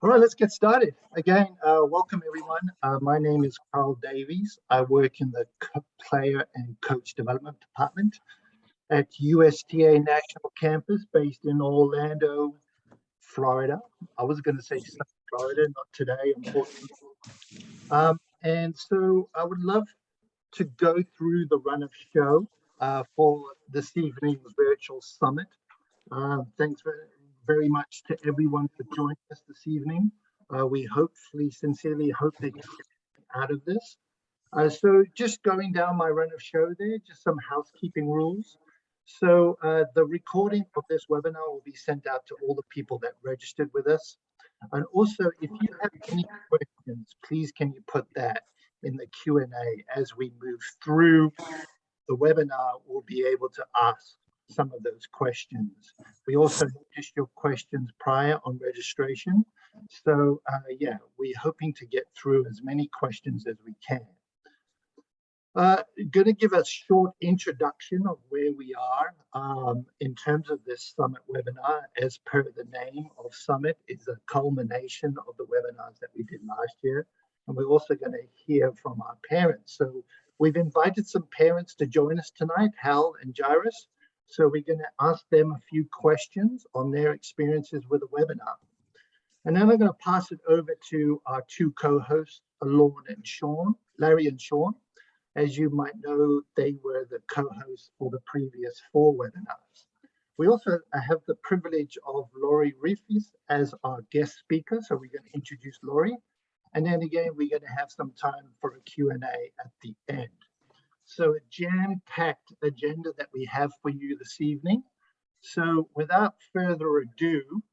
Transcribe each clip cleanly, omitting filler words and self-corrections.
All right, let's get started. Again, welcome everyone. My name is Carl Davies. I work in the Player and Coach Development Department at USTA National Campus based in Orlando, Florida. I was going to say South Florida, not today, unfortunately. And so I would love to go through the run of show for this evening's virtual summit. Thanks very much to everyone for joining us this evening. We hopefully, sincerely hope that you get out of this. So just going down my run of show there, just some housekeeping rules. So the recording of this webinar will be sent out to all the people that registered with us. And also, if you have any questions, please can you put that in the Q&A as we move through the webinar. We'll be able to ask some of those questions. We also noticed your questions prior on registration. So yeah, we're hoping to get through as many questions as we can. Going to give a short introduction of where we are in terms of this summit webinar. As per the name of summit, is a culmination of the webinars that we did last year. And we're also going to hear from our parents. So we've invited some parents to join us tonight, Hal and Jairus. So we're going to ask them a few questions on their experiences with the webinar. And then I'm going to pass it over to our two co-hosts, Larry and Shawn. As you might know, they were the co-hosts for the previous 4 webinars. We also have the privilege of Lori Riffice as our guest speaker. So we're going to introduce Lori. And then again, we're going to have some time for a Q&A at the end. So a jam-packed agenda that we have for you this evening. So without further ado,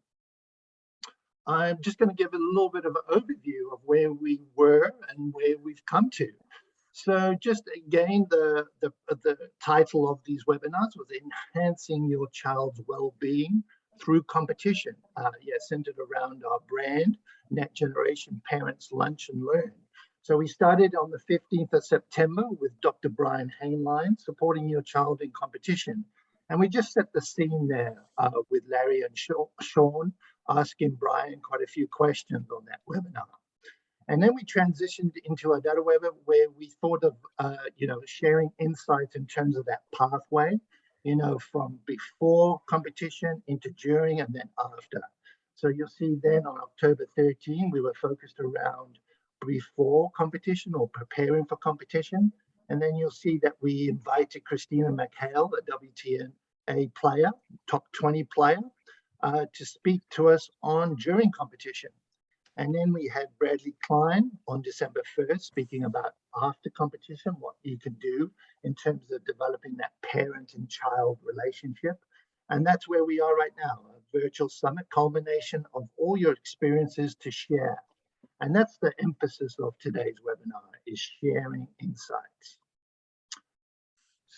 I'm just going to give a little bit of an overview of where we were and where we've come to. So just again, the title of these webinars was Enhancing Your Child's Well-Being Through Competition. Centered around our brand, Next Generation Parents Lunch and Learn. So we started on the 15th of September with Dr. Brian Hainline, supporting your child in competition. And we just set the scene there with Larry and Shawn, asking Brian quite a few questions on that webinar. And then we transitioned into a data webinar where we thought of, sharing insights in terms of that pathway, from before competition into during and then after. So you'll see then on October 13, we were focused around before competition or preparing for competition. And then you'll see that we invited Christina McHale, a WTNA player, top 20 player, to speak to us on during competition. And then we had Bradley Klein on December 1st, speaking about after competition, what you can do in terms of developing that parent and child relationship. And that's where we are right now, a virtual summit, culmination of all your experiences to share. And that's the emphasis of today's webinar, is sharing insights.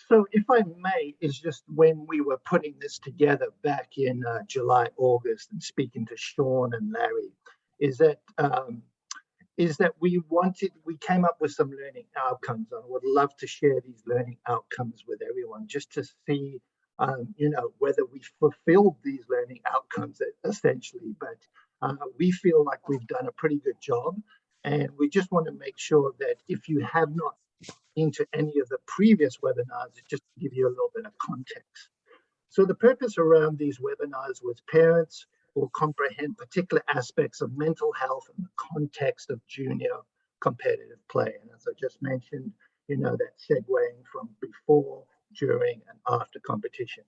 So if I may, is just when we were putting this together back in July, August, and speaking to Shawn and Larry, is that we came up with some learning outcomes. I would love to share these learning outcomes with everyone just to see, whether we fulfilled these learning outcomes essentially. But we feel like we've done a pretty good job. And we just want to make sure that if you have not into any of the previous webinars, just to give you a little bit of context. So the purpose around these webinars was parents will comprehend particular aspects of mental health in the context of junior competitive play. And as I just mentioned, that segueing from before, during, and after competition.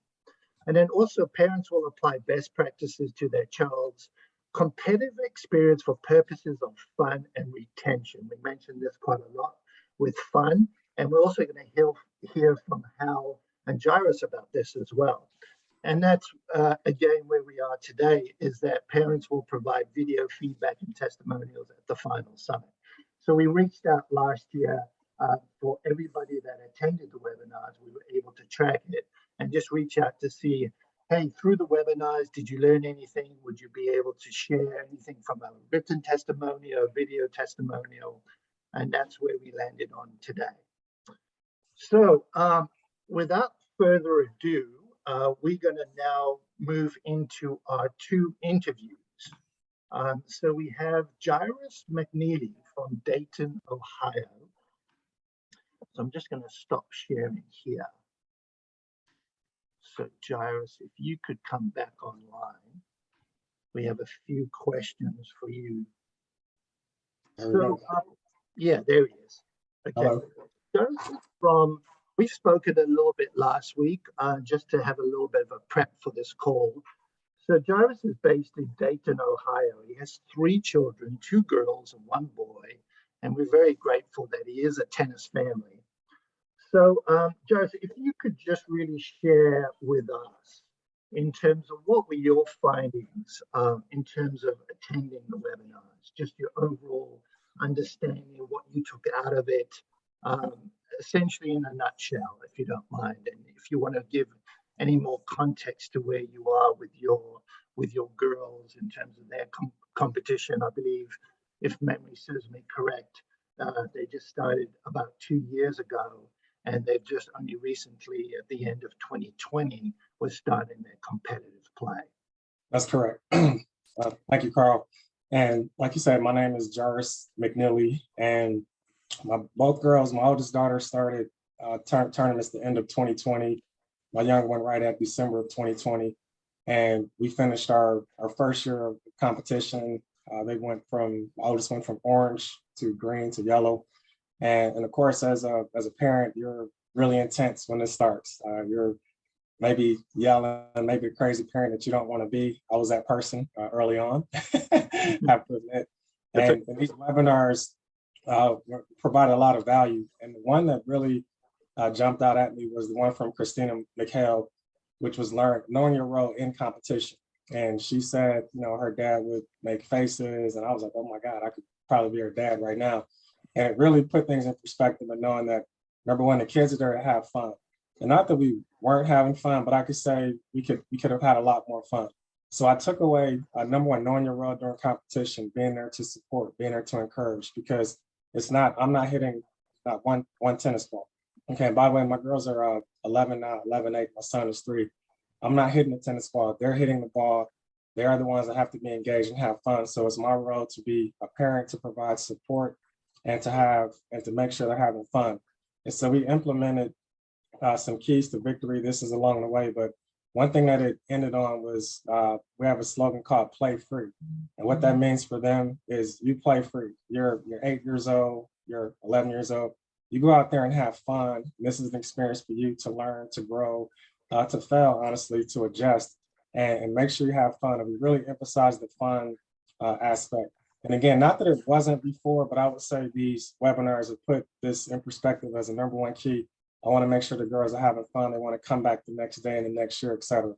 And then also parents will apply best practices to their child's competitive experience for purposes of fun and retention. We mentioned this quite a lot with fun. And we're also going to hear from Hal and Jairus about this as well. And that's, again, where we are today, is that parents will provide video feedback and testimonials at the final summit. So we reached out last year for everybody that attended the webinars. We were able to track it and just reach out to see, hey, through the webinars, did you learn anything? Would you be able to share anything from a written testimonial, video testimonial? And that's where we landed on today. So without further ado, we're going to now move into our 2 interviews. So we have Jairus McNeely from Dayton, Ohio. So I'm just going to stop sharing here. So Jairus, if you could come back online, we have a few questions for you. So, yeah, there he is. Okay. Jairus we've spoken a little bit last week, just to have a little bit of a prep for this call. So Jairus is based in Dayton, Ohio. He has 3 children, 2 girls and 1 boy, and we're very grateful that he is a tennis family. So Jairus, if you could just really share with us in terms of what were your findings in terms of attending the webinars, just your overall understanding of what you took out of it, essentially in a nutshell, if you don't mind, and if you want to give any more context to where you are with your girls in terms of their competition. I believe, if memory serves me correct, they just started about 2 years ago, and they've just only recently, at the end of 2020, was starting their competitive play. That's correct. Thank you, Carl. And like you said, my name is Jairus McNeely, and both girls, my oldest daughter started tournaments at the end of 2020. My young one right at December of 2020. And we finished our first year of competition. My oldest went from orange to green to yellow. And of course, as a parent, you're really intense when it starts. You're maybe yelling, maybe a crazy parent that you don't want to be. I was that person early on, have to admit. And these webinars provide a lot of value. And the one that really jumped out at me was the one from Christina McHale, which was knowing your role in competition. And she said, her dad would make faces, and I was like, oh my God, I could probably be her dad right now. And it really put things in perspective and knowing that, number one, the kids are there to have fun. And not that we weren't having fun, but I could say we could have had a lot more fun. So I took away, number one, knowing your role during competition, being there to support, being there to encourage, because I'm not hitting one tennis ball. Okay, by the way, my girls are 11 now, 11, 8, my son is 3. I'm not hitting the tennis ball, they're hitting the ball. They are the ones that have to be engaged and have fun. So it's my role to be a parent, to provide support, and to make sure they're having fun. And so we implemented some keys to victory. This is along the way, but one thing that it ended on was we have a slogan called play free. And what that means for them is you play free. You're 8 years old, you're 11 years old. You go out there and have fun. This is an experience for you to learn, to grow, to fail, honestly, to adjust, and make sure you have fun. And we really emphasize the fun aspect. And again, not that it wasn't before, but I would say these webinars have put this in perspective as a number one key. I want to make sure the girls are having fun. They want to come back the next day and the next year, et cetera.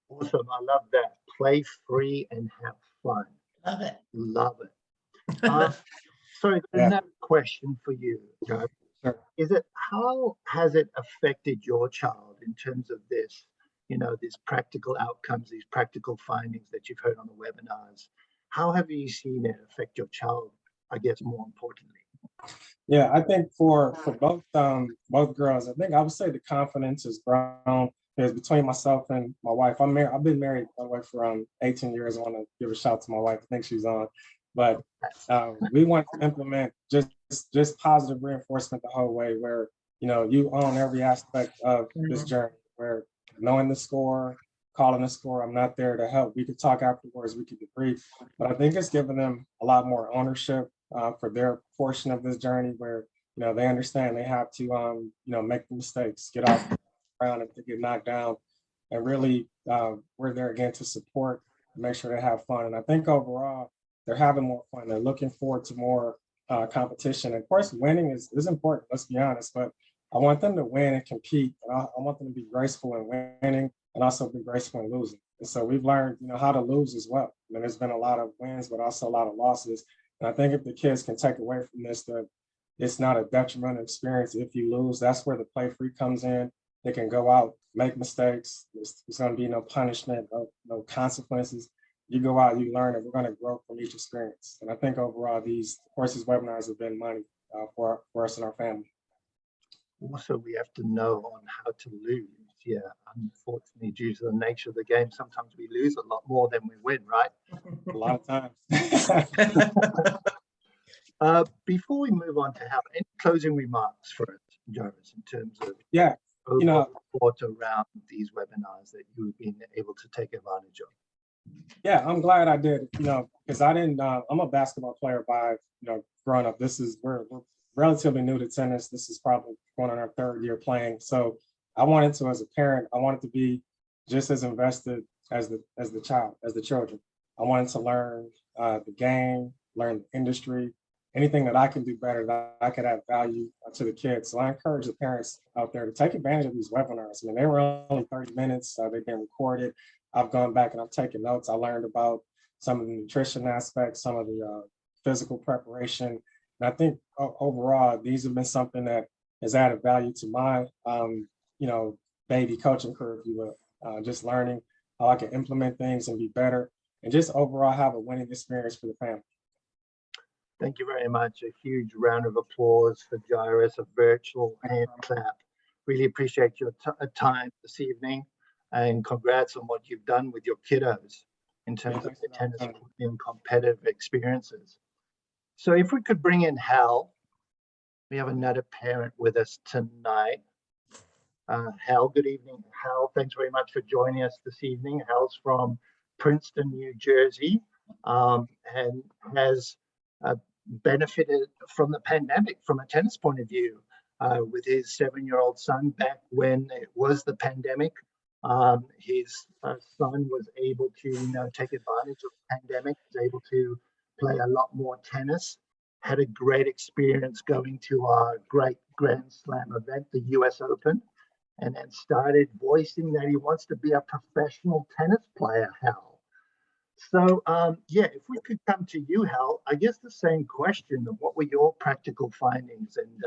Awesome. I love that. Play free and have fun. Love it. Love it. Sorry, another question for you, Joe. Sure. How has it affected your child in terms of this, these practical outcomes, these practical findings that you've heard on the webinars? How have you seen it affect your child, I guess, more importantly? Yeah, I think for both girls, I would say the confidence has grown. Because between myself and my wife, I've been married, by the way, for 18 years. I want to give a shout out to my wife. I think she's on. But we want to implement just positive reinforcement the whole way, where you own every aspect of this journey, where knowing the score, calling the score, I'm not there to help. We could talk afterwards, we could debrief, but I think it's given them a lot more ownership for their portion of this journey, where they understand they have to make the mistakes, get off the ground if they get knocked down, and really we're there again to support, make sure they have fun. And I think overall they're having more fun. They're looking forward to more competition. And of course, winning is important, let's be honest, but I want them to win and compete. And I want them to be graceful in winning and also be graceful in losing. And so we've learned, how to lose as well. I mean, there's been a lot of wins, but also a lot of losses. And I think if the kids can take away from this, that it's not a detrimental experience if you lose. That's where the play free comes in. They can go out, make mistakes. There's going to be no punishment, no consequences. You go out, you learn, and we're going to grow from each experience. And I think overall, these webinars have been money for us and our family. also we have to know on how to lose. Yeah, unfortunately, due to the nature of the game, sometimes we lose a lot more than we win, right? A lot of times. Before we move on to any closing remarks for us, Jarvis, in terms of overall thought around these webinars that you've been able to take advantage of? Yeah, I'm glad I did, because I didn't, I'm a basketball player by, growing up. We're relatively new to tennis. This is probably going on our third year playing. So I wanted to, as a parent, I wanted to be just as invested as the children. I wanted to learn the game, learn the industry, anything that I can do better, that I could add value to the kids. So I encourage the parents out there to take advantage of these webinars. I mean, they were only 30 minutes. They've been recorded. I've gone back and I've taken notes. I learned about some of the nutrition aspects, some of the physical preparation. And I think overall, these have been something that has added value to my, baby coaching career, if you will. Just learning how I can implement things and be better, and just overall have a winning experience for the family. Thank you very much. A huge round of applause for Jairus, a virtual hand clap. Really appreciate your time this evening, and congrats on what you've done with your kiddos in terms of the tennis and competitive experiences. So if we could bring in Hal, we have another parent with us tonight. Hal, good evening. Hal, thanks very much for joining us this evening. Hal's from Princeton, New Jersey, and has benefited from the pandemic from a tennis point of view with his 7-year-old son back when it was the pandemic. His son was able to take advantage of the pandemic, was able to play a lot more tennis, had a great experience going to our great Grand Slam event, the US Open, and then started voicing that he wants to be a professional tennis player, Hal. So, if we could come to you, Hal, I guess the same question of what were your practical findings? And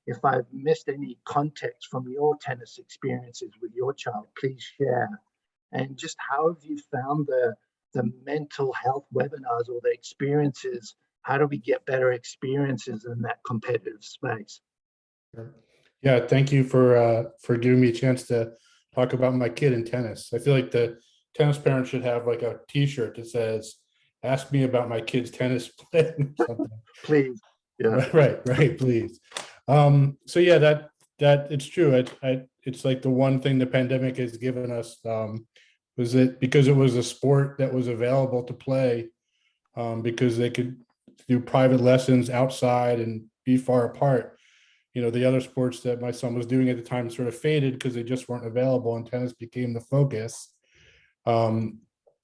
if I've missed any context from your tennis experiences with your child, please share. And just how have you found the mental health webinars or the experiences? How do we get better experiences in that competitive space? Yeah, thank you for giving me a chance to talk about my kid in tennis. I feel like the tennis parents should have like a T-shirt that says, "Ask me about my kid's tennis play." Please. Yeah. Right. Please. So yeah, that it's true. It's like the one thing the pandemic has given us was it because it was a sport that was available to play because they could do private lessons outside and be far apart. The other sports that my son was doing at the time sort of faded because they just weren't available, and tennis became the focus.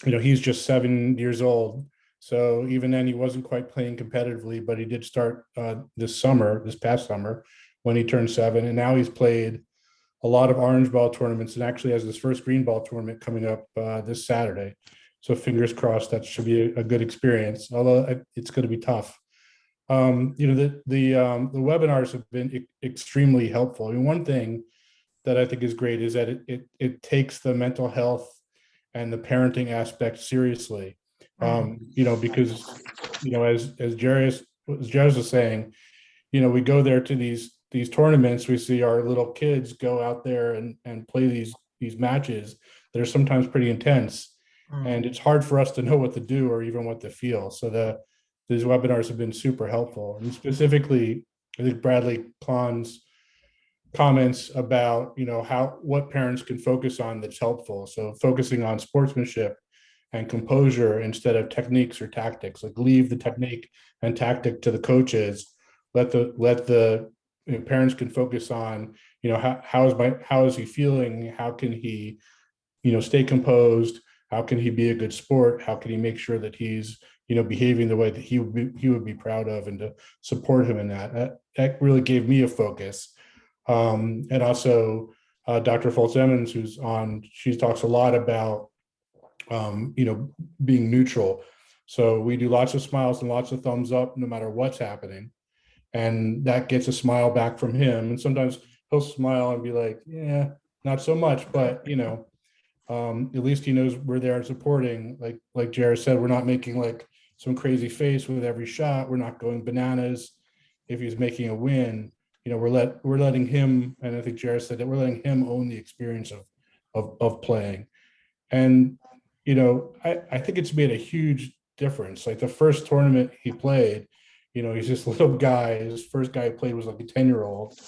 He's just 7 years old. So even then he wasn't quite playing competitively, but he did start this past summer when he turned 7. And now he's played a lot of orange ball tournaments and actually has his first green ball tournament coming up this Saturday. So fingers crossed, that should be a good experience, although it's going to be tough. The webinars have been extremely helpful. I mean, one thing that I think is great is that it takes the mental health and the parenting aspect seriously. Because as Jairus was saying, we go there to these tournaments, we see our little kids go out there and play these matches that are sometimes pretty intense. And it's hard for us to know what to do or even what to feel. So these webinars have been super helpful. And specifically, I think Bradley Klon's comments about, what parents can focus on that's helpful. So focusing on sportsmanship and composure instead of techniques or tactics, like leave the technique and tactic to the coaches. Let the parents can focus on, how is he feeling? How can he, stay composed? How can he be a good sport? How can he make sure that he's, behaving the way that he would be proud of, and to support him in that? That really gave me a focus. And also Dr. Foltz-Emmons, who's on, she talks a lot about, being neutral. So we do lots of smiles and lots of thumbs up no matter what's happening. And that gets a smile back from him. And sometimes he'll smile and be like, yeah, not so much, but, at least he knows we're there and supporting. Like Jared said, we're not making like some crazy face with every shot. We're not going bananas if he's making a win. we're letting him, and I think Jared said that we're letting him own the experience of playing. And, I think it's made a huge difference. Like the first tournament he played, he's this little guy. His first guy he played was like a 10-year-old.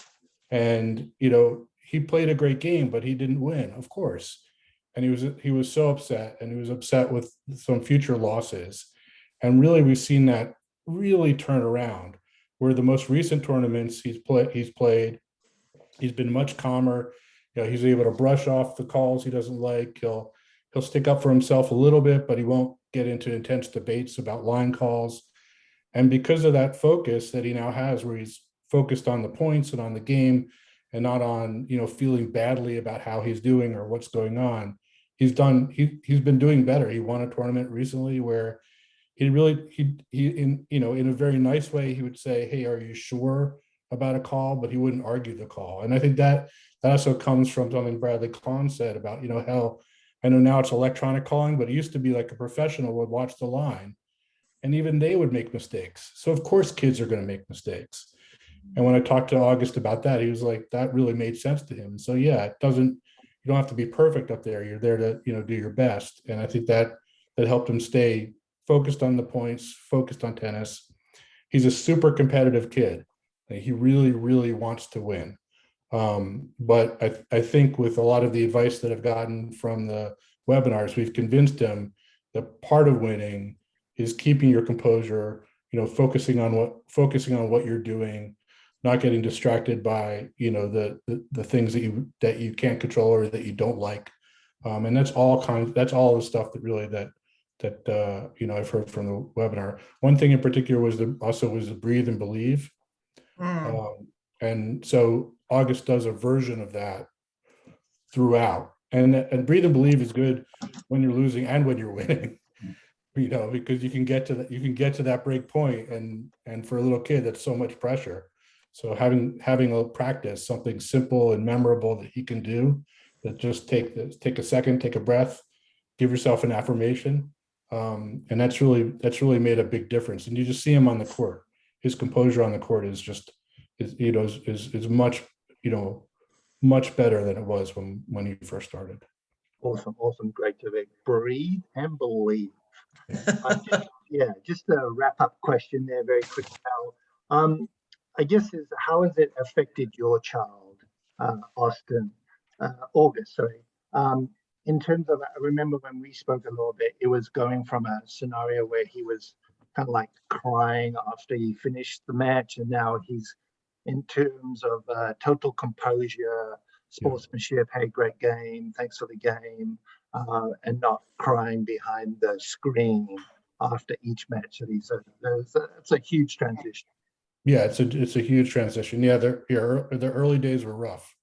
And, he played a great game, but he didn't win, of course. And he was so upset, and he was upset with some future losses. And really, we've seen that really turn around, where the most recent tournaments he's played, he's been much calmer. He's able to brush off the calls he doesn't like. He'll stick up for himself a little bit, but he won't get into intense debates about line calls. And because of that focus that he now has, where he's focused on the points and on the game and not on, feeling badly about how he's doing or what's going on, he's been doing better. He won a tournament recently where he in a very nice way, he would say, "Hey, are you sure about a call?" But he wouldn't argue the call. And I think that also comes from something Bradley Kahn said about, how I know now it's electronic calling, but it used to be like a professional would watch the line, and even they would make mistakes. So of course kids are going to make mistakes. And when I talked to August about that, he was like, that really made sense to him. So yeah, you don't have to be perfect up there. You're there to, do your best. And I think that helped him stay focused on the points, focused on tennis. He's a super competitive kid. He really, really wants to win. But I think with a lot of the advice that I've gotten from the webinars, we've convinced him that part of winning is keeping your composure, focusing on what you're doing, not getting distracted by, the things that you can't control or that you don't like. And that's all the stuff that really that I've heard from the webinar. One thing in particular was the breathe and believe. And so August does a version of that throughout. And breathe and believe is good when you're losing and when you're winning, because you can get to that break point, and for a little kid, that's so much pressure. So having a practice, something simple and memorable that he can do, that just take a second, take a breath, give yourself an affirmation. And that's really made a big difference. And you just see him on the court. His composure on the court is much, much better than it was when he first started. Awesome, great to breathe and believe. Just a wrap-up question there, very quick, Al. I guess how has it affected your child, August? Sorry. In terms of, I remember when we spoke a little bit, it was going from a scenario where he was kind of like crying after he finished the match, and now he's in terms of total composure, sportsmanship, hey, great game, thanks for the game, and not crying behind the screen after each match that he's it's a huge transition. Yeah, it's a huge transition. Yeah, the early days were rough.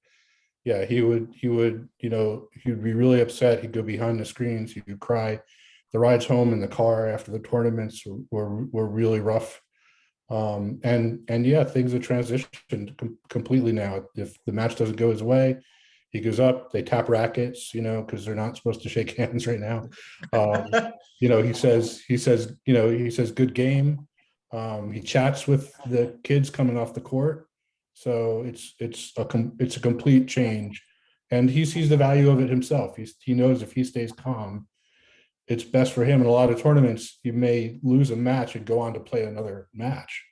Yeah, he would he'd be really upset. He'd go behind the screens. He would cry. The rides home in the car after the tournaments were really rough. And yeah, things have transitioned completely now. If the match doesn't go his way, he goes up, they tap rackets, because they're not supposed to shake hands right now. He says good game. He chats with the kids coming off the court. So it's a complete change, and he sees the value of it himself. He knows if he stays calm, it's best for him. In a lot of tournaments, you may lose a match and go on to play another match.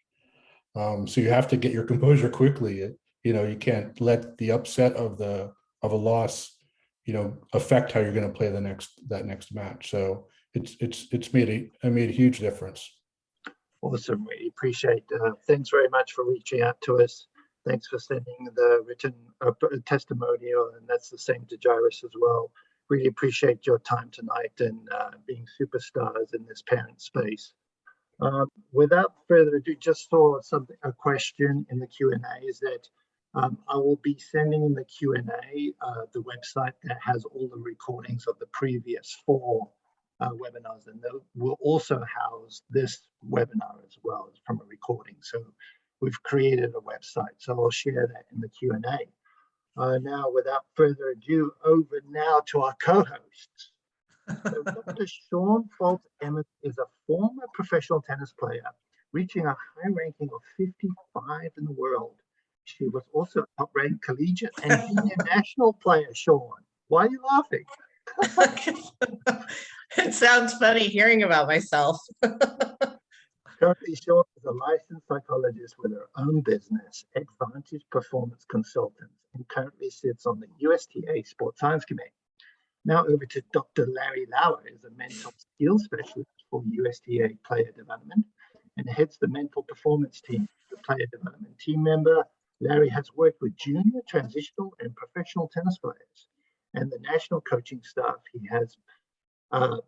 So you have to get your composure quickly. You can't let the upset of a loss, affect how you're going to play that next match. So it's made a huge difference. Awesome. We appreciate. Thanks very much for reaching out to us. Thanks for sending the written testimonial, and that's the same to Jairus as well. Really appreciate your time tonight and being superstars in this parent space. Without further ado, just saw a question in the Q&A is that I will be sending in the Q&A the website that has all the recordings of the previous 4 webinars, and they will also house this webinar as well as from a recording. So we've created a website, so I'll share that in the Q&A. Now, without further ado, over now to our co-hosts. So Dr. Shawn Foltz-Emmons is a former professional tennis player, reaching a high ranking of 55 in the world. She was also a top-ranked collegiate and junior national player, Shawn. Why are you laughing? It sounds funny hearing about myself. Currently, Shawn is a licensed psychologist with her own business, Advantage Performance Consultants, and currently sits on the USTA Sports Science Committee. Now over to Dr. Lori Lauer, is a mental skills specialist for USTA player development and heads the mental performance team. The player development team member, Larry has worked with junior, transitional, and professional tennis players and the national coaching staff. He has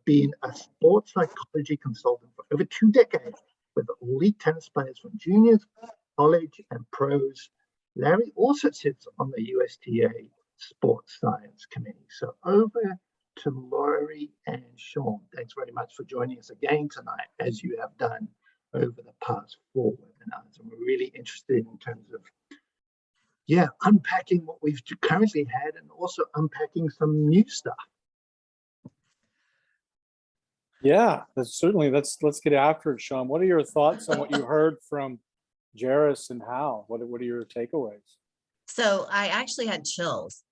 been a sports psychology consultant for over 2 decades with elite tennis players from juniors, college, and pros. Larry also sits on the USTA Sports Science Committee. So over to Lori and Shawn. Thanks very much for joining us again tonight, as you have done over the past 4 webinars. And we're really interested in terms of, unpacking what we've currently had and also unpacking some new stuff. Yeah, that's certainly, let's get after it, Shawn. What are your thoughts on what you heard from Jairus and Hal? What are your takeaways? So I actually had chills.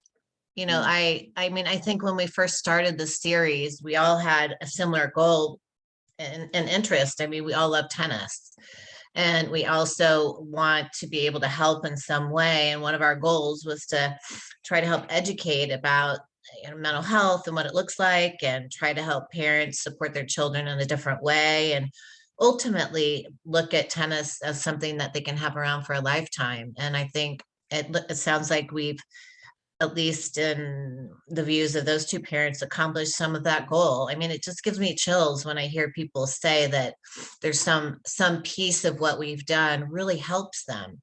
You know, I mean, I think when we first started the series, we all had a similar goal and interest. I mean, we all love tennis. And we also want to be able to help in some way. And one of our goals was to try to help educate about mental health and what it looks like, and try to help parents support their children in a different way, and ultimately look at tennis as something that they can have around for a lifetime. And I think it sounds like we've, at least in the views of those 2 parents, accomplished some of that goal. I mean, it just gives me chills when I hear people say that there's some piece of what we've done really helps them.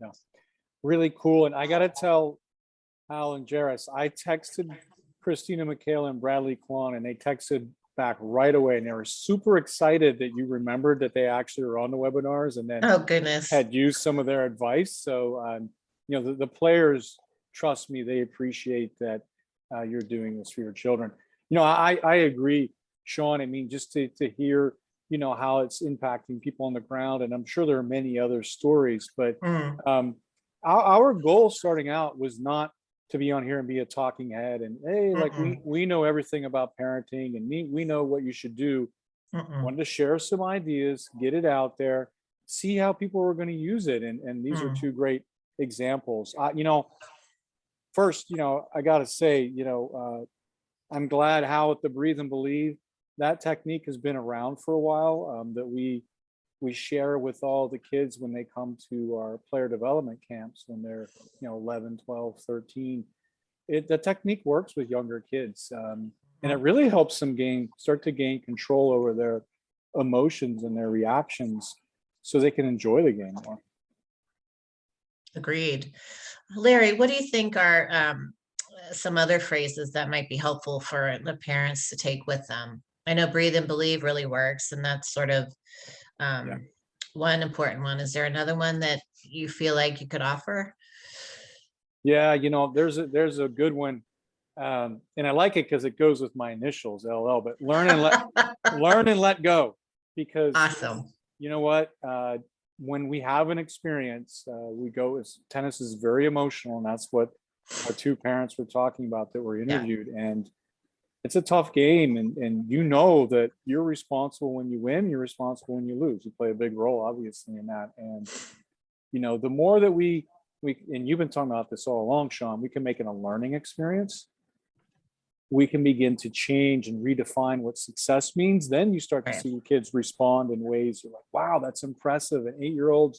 Yeah, really cool. And I got to tell Hal and Jairus, I texted Christina Michaela and Bradley Kwan, and they texted back right away, and they were super excited that you remembered that they actually were on the webinars and then Oh goodness, had used some of their advice. So the players, trust me, they appreciate that you're doing this for your children. I agree, Shawn. I mean, just to hear how it's impacting people on the ground, and I'm sure there are many other stories, but our goal starting out was not to be on here and be a talking head and hey, like we know everything about parenting and we know what you should do. Wanted to share some ideas, get it out there, see how people are going to use it, and these are 2 great examples. First, I gotta say, I'm glad how with the Breathe and Believe, that technique has been around for a while, that we share with all the kids when they come to our player development camps when they're 11, 12, 13. The technique works with younger kids, and it really helps them start to gain control over their emotions and their reactions so they can enjoy the game more. Agreed. Larry, what do you think are some other phrases that might be helpful for the parents to take with them? I know Breathe and Believe really works, and that's sort of one important one. Is there another one that you feel like you could offer? Yeah, there's a good one, and I like it because it goes with my initials, LL. But learn and let go, because awesome. You know what? When we have an experience, we go. Tennis is very emotional, and that's what our 2 parents were talking about that were interviewed, and it's a tough game, and that you're responsible when you win, you're responsible when you lose. You play a big role, obviously, in that. And the more that we and you've been talking about this all along, Shawn, we can make it a learning experience. We can begin to change and redefine what success means. Then you start to see your kids respond in ways you're like, wow, that's impressive. An 8-year-old,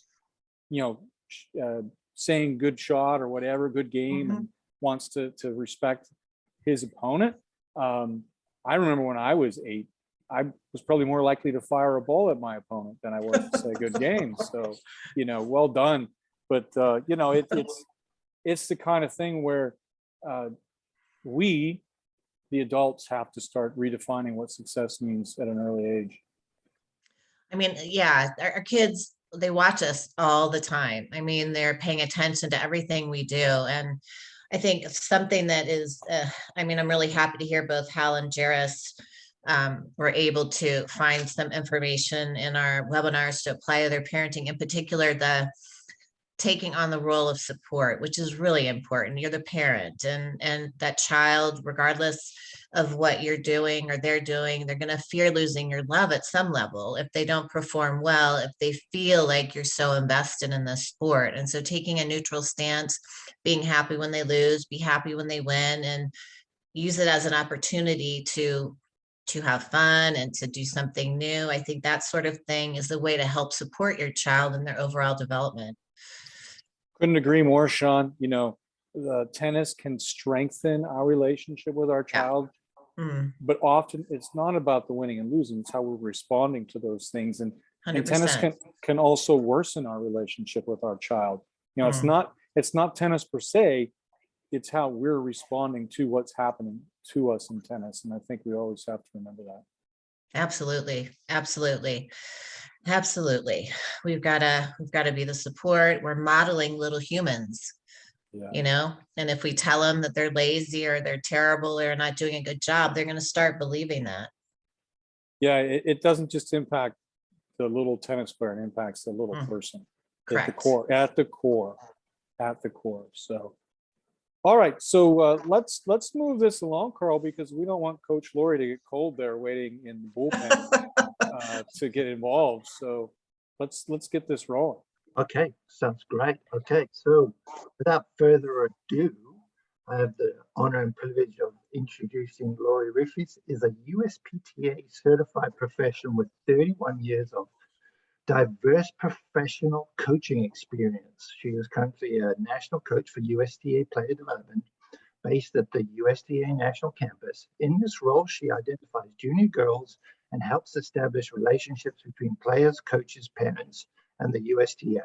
saying good shot or whatever, good game, and wants to respect his opponent. I remember when I was 8, I was probably more likely to fire a ball at my opponent than I was to say good game. So, well done. But, it's the kind of thing where we, the adults, have to start redefining what success means at an early age. I mean, our kids, they watch us all the time. I mean, they're paying attention to everything we do. And I think something that is, I'm really happy to hear both Hal and Jairus were able to find some information in our webinars to apply to their parenting. In particular, taking on the role of support, which is really important. You're the parent, and that child, regardless of what you're doing or they're doing, they're going to fear losing your love at some level if they don't perform well, if they feel like you're so invested in the sport. And so taking a neutral stance, being happy when they lose, be happy when they win, and use it as an opportunity to have fun and to do something new. I think that sort of thing is the way to help support your child in their overall development. Couldn't agree more, Shawn. You know, the tennis can strengthen our relationship with our child, but often it's not about the winning and losing. It's how we're responding to those things. And 100%. tennis can also worsen our relationship with our child. You know, it's not tennis per se. It's how we're responding to what's happening to us in tennis. And I think we always have to remember that. Absolutely. Absolutely. Absolutely. We've got to be the support. We're modeling little humans, you know, and if we tell them that they're lazy or they're terrible or not doing a good job, they're going to start believing that. Yeah. It doesn't just impact the little tennis player, it impacts the little person. Correct. At the core. So, all right. So let's move this along, Carl, because we don't want Coach Lori to get cold there waiting in the bullpen to get involved. So let's get this rolling. Okay, sounds great. Okay, so without further ado, I have the honor and privilege of introducing Lori Riffice, is a USPTA certified professional with 31 years of diverse professional coaching experience. She is currently a national coach for USTA player development based at the USTA National Campus. In this role, she identifies junior girls and helps establish relationships between players, coaches, parents, and the USTA.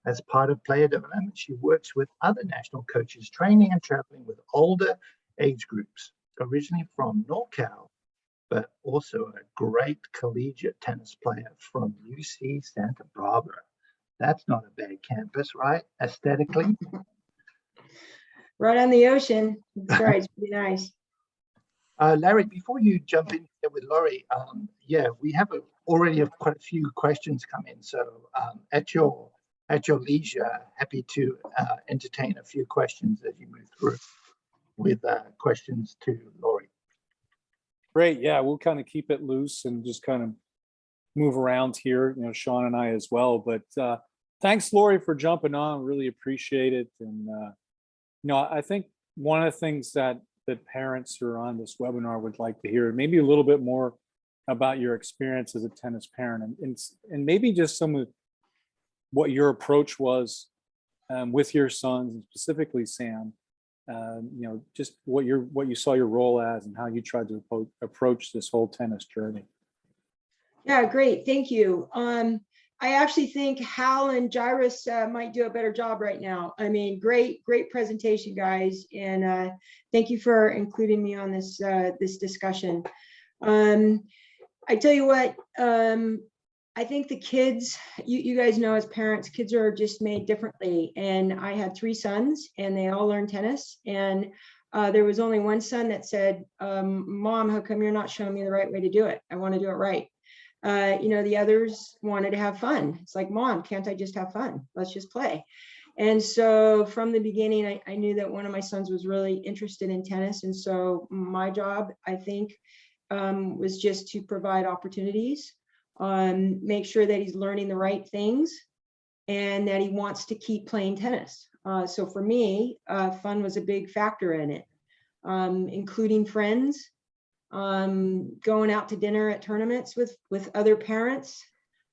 As part of player development, she works with other national coaches, training and traveling with older age groups, originally from NorCal, but also a great collegiate tennis player from UC Santa Barbara. That's not a bad campus, right? Aesthetically. Right on the ocean. That's right. It's pretty nice. Larry, before you jump in here with Lori, we have already quite a few questions come in. So at your leisure, happy to entertain a few questions as you move through with questions to Lori. Great. Yeah, we'll kind of keep it loose and just kind of move around here, you know, Shawn and I as well. But thanks, Lori, for jumping on. Really appreciate it. And, you know, I think one of the things that parents who are on this webinar would like to hear, maybe a little bit more about your experience as a tennis parent and maybe just some of what your approach was with your sons, and specifically Sam. You know, just what you saw your role as and how you tried to approach this whole tennis journey. Yeah, great. Thank you. I actually think Hal and Jairus might do a better job right now. I mean, great presentation, guys. And thank you for including me on this discussion. I tell you what, I think the kids, you guys know as parents, kids are just made differently. And I had 3 sons and they all learned tennis. And there was only one son that said, Mom, how come you're not showing me the right way to do it? I want to do it right. You know, the others wanted to have fun. It's like, Mom, can't I just have fun? Let's just play. And so from the beginning, I knew that one of my sons was really interested in tennis. And so my job, I think, was just to provide opportunities, make sure that he's learning the right things and that he wants to keep playing tennis. So for me, fun was a big factor in it, including friends, going out to dinner at tournaments with other parents,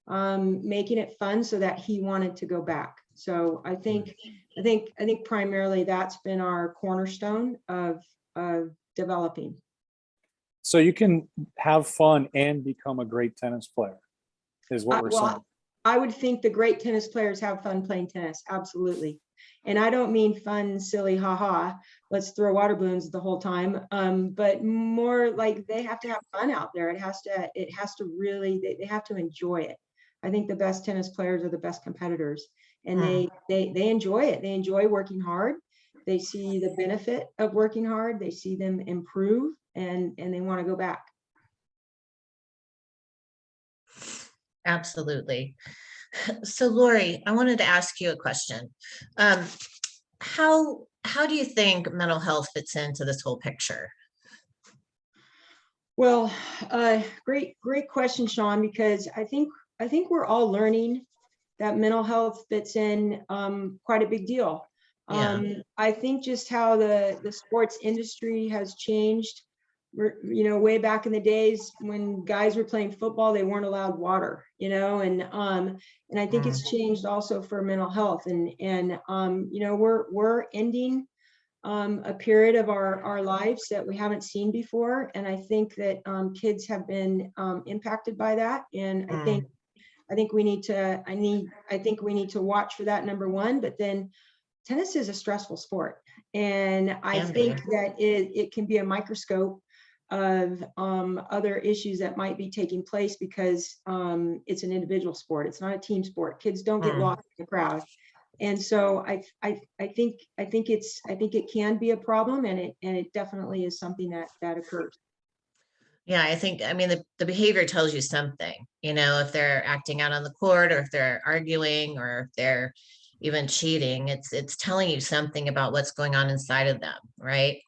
making it fun so that he wanted to go back. So I think primarily that's been our cornerstone of developing. So you can have fun and become a great tennis player, is what we're saying. I would think the great tennis players have fun playing tennis. Absolutely. And I don't mean fun, silly, haha, let's throw water balloons the whole time. But more like they have to have fun out there. It has to really, they have to enjoy it. I think the best tennis players are the best competitors, and they enjoy it. They enjoy working hard. They see the benefit of working hard. They see them improve, and they want to go back. Absolutely. So Lori, I wanted to ask you a question. How do you think mental health fits into this whole picture? Well, great question, Shawn, because I think we're all learning that mental health fits in quite a big deal. Yeah. I think just how the sports industry has changed. Way back in the days when guys were playing football, they weren't allowed water, and I think it's changed also for mental health. And we're ending a period of our lives that we haven't seen before. And I think that kids have been impacted by that. And I think we need to watch for that, number one. But then tennis is a stressful sport. And I think that it can be a microscope of other issues that might be taking place, because it's an individual sport. It's not a team sport. Kids don't get lost in the crowd. And so I think it can be a problem, and it definitely is something that occurs. Yeah, I mean, the behavior tells you something, if they're acting out on the court, or if they're arguing, or if they're even cheating, it's telling you something about what's going on inside of them, right?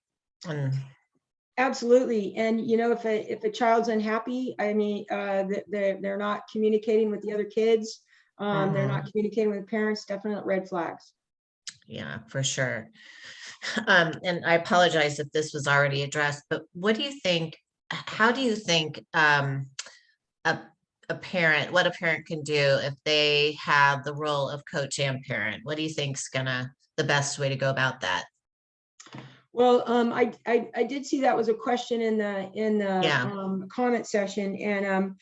Absolutely. And if a child's unhappy, I mean, they're not communicating with the other kids, they're not communicating with parents, definite red flags. Yeah, for sure. And I apologize if this was already addressed, but how do you think what a parent can do if they have the role of coach and parent? What do you think's the best way to go about that? Well, I did see that was a question in the comment session, and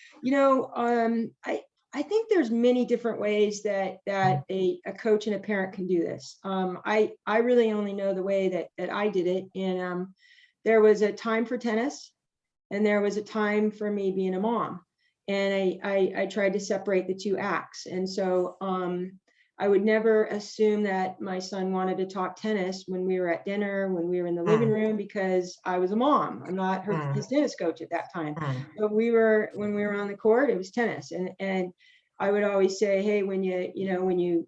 I think there's many different ways that a coach and a parent can do this. I really only know the way that I did it, and there was a time for tennis, and there was a time for me being a mom, and I tried to separate the two acts. And so I would never assume that my son wanted to talk tennis when we were at dinner, when we were in the living room, because I was a mom. I'm not his tennis coach at that time. But when we were on the court, it was tennis. And I would always say, hey, when you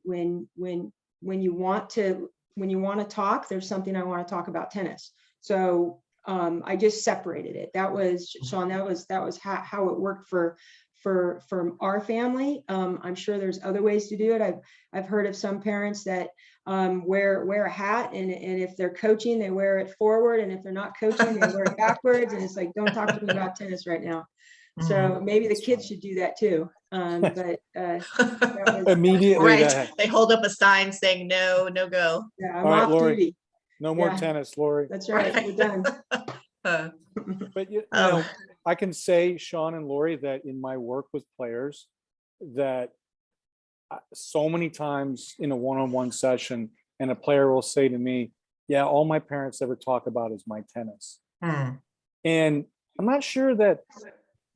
want to talk, there's something I want to talk about tennis. So I just separated it. That was, Shawn, that was how it worked for our family. I'm sure there's other ways to do it. I've heard of some parents that wear a hat, and if they're coaching, they wear it forward, and if they're not coaching, they wear it backwards. And it's like, don't talk to me about tennis right now. So maybe the kids should do that too. But immediately, right? They hold up a sign saying no go. Yeah, I'm off Lori, duty. no more tennis, Lori. That's right. We're done. But you know, I can say, Shawn and Lori, that in my work with players, that so many times in a one-on-one session, and a player will say to me, yeah, all my parents ever talk about is my tennis. And I'm not sure that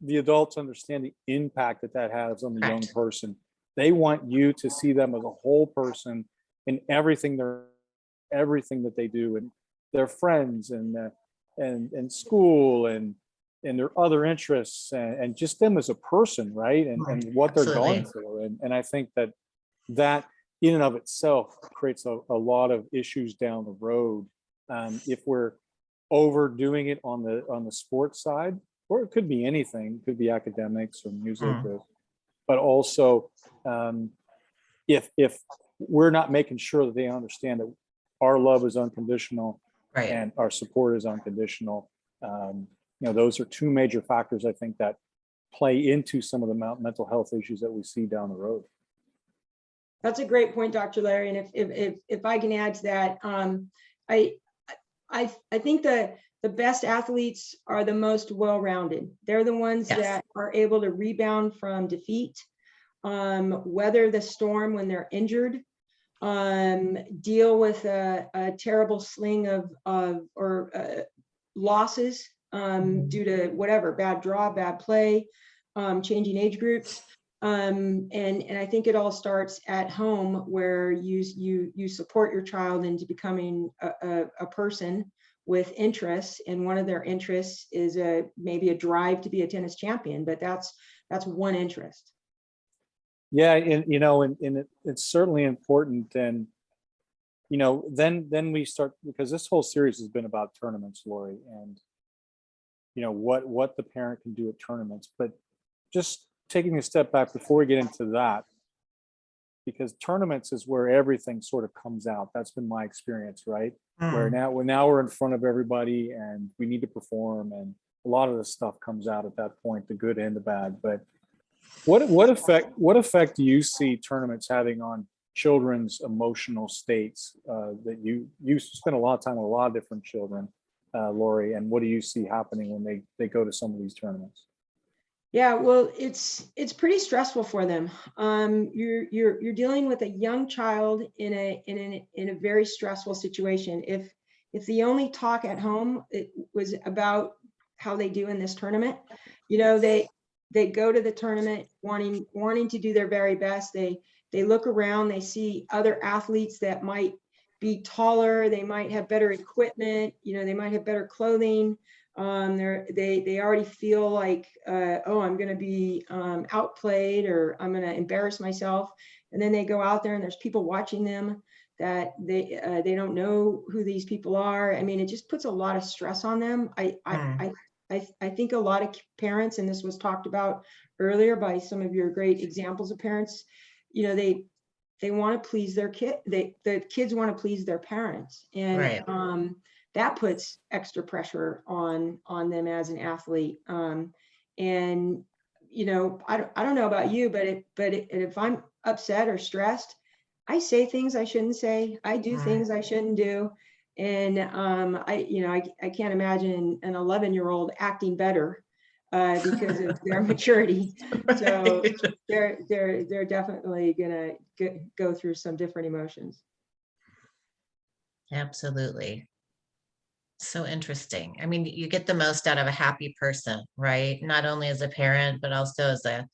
the adults understand the impact that has on the young person. They want you to see them as a whole person in everything that they do, and their friends, and school, and their other interests, and just them as a person, right? And what they're going through. And I think that in and of itself creates a lot of issues down the road if we're overdoing it on the sports side, or it could be anything, it could be academics or music, but also if we're not making sure that they understand that our love is unconditional, and our support is unconditional. Those are two major factors, I think, that play into some of the mental health issues that we see down the road. That's a great point, Dr. Larry. And if I can add to that, I think the best athletes are the most well-rounded. They're the ones that are able to rebound from defeat, weather the storm when they're injured, deal with a terrible sling of losses due to whatever, bad draw, bad play, changing age groups. And I think it all starts at home, where you support your child into becoming a person with interests. And one of their interests is maybe a drive to be a tennis champion, but that's one interest. Yeah, and it's certainly important. And then we start, because this whole series has been about tournaments, Lori, and what the parent can do at tournaments. But just taking a step back before we get into that, because tournaments is where everything sort of comes out. That's been my experience, right? Where now we're in front of everybody and we need to perform, and a lot of the stuff comes out at that point, the good and the bad. But what effect do you see tournaments having on children's emotional states? That you spend a lot of time with a lot of different children, Lori, and what do you see happening when they go to some of these tournaments? Yeah, well, it's pretty stressful for them. You're dealing with a young child in a very stressful situation. If the only talk at home it was about how they do in this tournament, they go to the tournament wanting to do their very best. They look around, they see other athletes that might be taller, they might have better equipment, they might have better clothing. They already feel like, oh, I'm going to be outplayed, or I'm going to embarrass myself. And then they go out there and there's people watching them that they don't know who these people are. I mean, it just puts a lot of stress on them. I think a lot of parents, and this was talked about earlier by some of your great examples of parents, they want to please their kid. The kids want to please their parents, and Right. That puts extra pressure on them as an athlete. And I don't know about you, but if I'm upset or stressed, I say things I shouldn't say. I do things I shouldn't do. And I can't imagine an 11-year-old acting better because of their maturity. So they're definitely gonna go through some different emotions. Absolutely. So interesting. I mean, you get the most out of a happy person, right? Not only as a parent, but also as a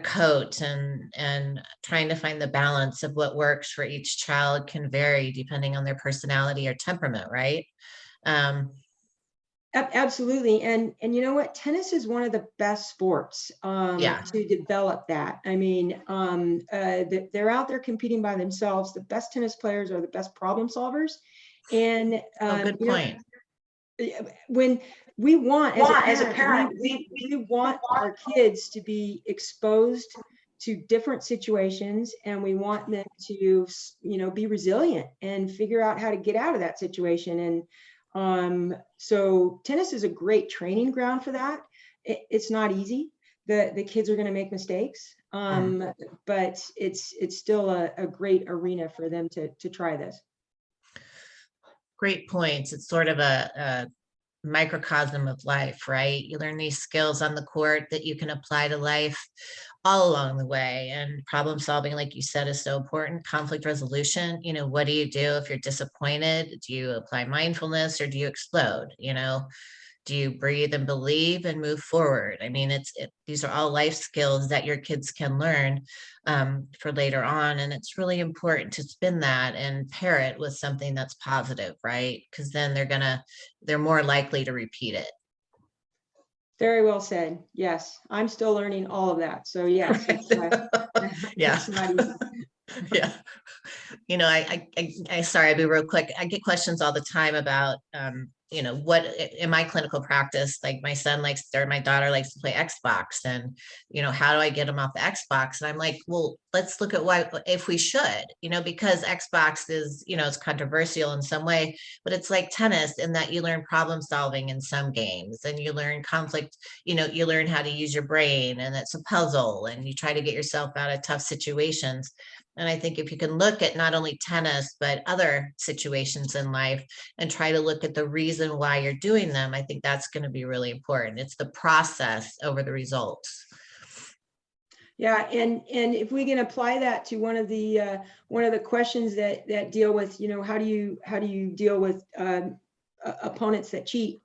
coach, and trying to find the balance of what works for each child can vary depending on their personality or temperament, right? Absolutely. And you know what? Tennis is one of the best sports to develop that. I mean, they're out there competing by themselves. The best tennis players are the best problem solvers. And good point. When we want, as a parent, we want our kids to be exposed to different situations, and we want them to, be resilient and figure out how to get out of that situation. And so tennis is a great training ground for that. It's not easy. The kids are going to make mistakes, but it's still a great arena for them to try this. Great points. It's sort of a microcosm of life, right? You learn these skills on the court that you can apply to life all along the way. And problem solving, like you said, is so important. Conflict resolution, what do you do if you're disappointed? Do you apply mindfulness, or do you explode? Do you breathe and believe and move forward? I mean, these are all life skills that your kids can learn for later on. And it's really important to spin that and pair it with something that's positive, right? Because then they're more likely to repeat it. Very well said. Yes, I'm still learning all of that. So yes, Yeah. it's not easy. Yeah. I sorry, I'll be real quick. I get questions all the time about, what in my clinical practice, like my son or my daughter likes to play Xbox, and, how do I get them off the Xbox? And I'm like, well, let's look at if we should, because Xbox is, it's controversial in some way, but it's like tennis in that you learn problem solving in some games, and you learn conflict, you learn how to use your brain, and it's a puzzle, and you try to get yourself out of tough situations. And I think if you can look at not only tennis, but other situations in life and try to look at the reason why you're doing them, I think that's going to be really important. It's the process over the results. Yeah, and if we can apply that to one of the questions that deal with, how do you deal with opponents that cheat?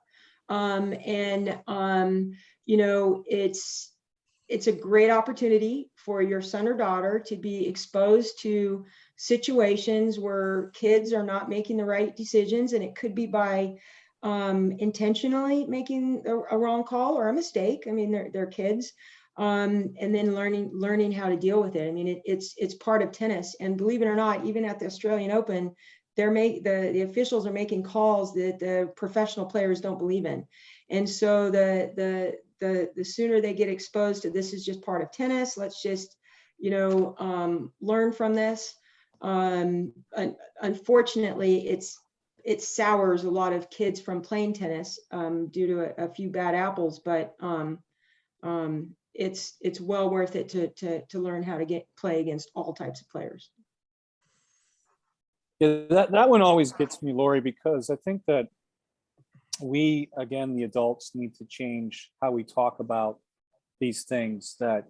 It's a great opportunity for your son or daughter to be exposed to situations where kids are not making the right decisions, and it could be by intentionally making a wrong call or a mistake. I mean, they're kids. and then learning how to deal with it. I mean, it's part of tennis. And believe it or not, even at the Australian Open, the officials are making calls that the professional players don't believe in. And so the sooner they get exposed to this is just part of tennis, let's just, learn from this. Unfortunately, it sours a lot of kids from playing tennis due to a few bad apples, but it's well worth it to learn how to play against all types of players. Yeah, that one always gets me, Lori, because I think that we, again, the adults, need to change how we talk about these things. That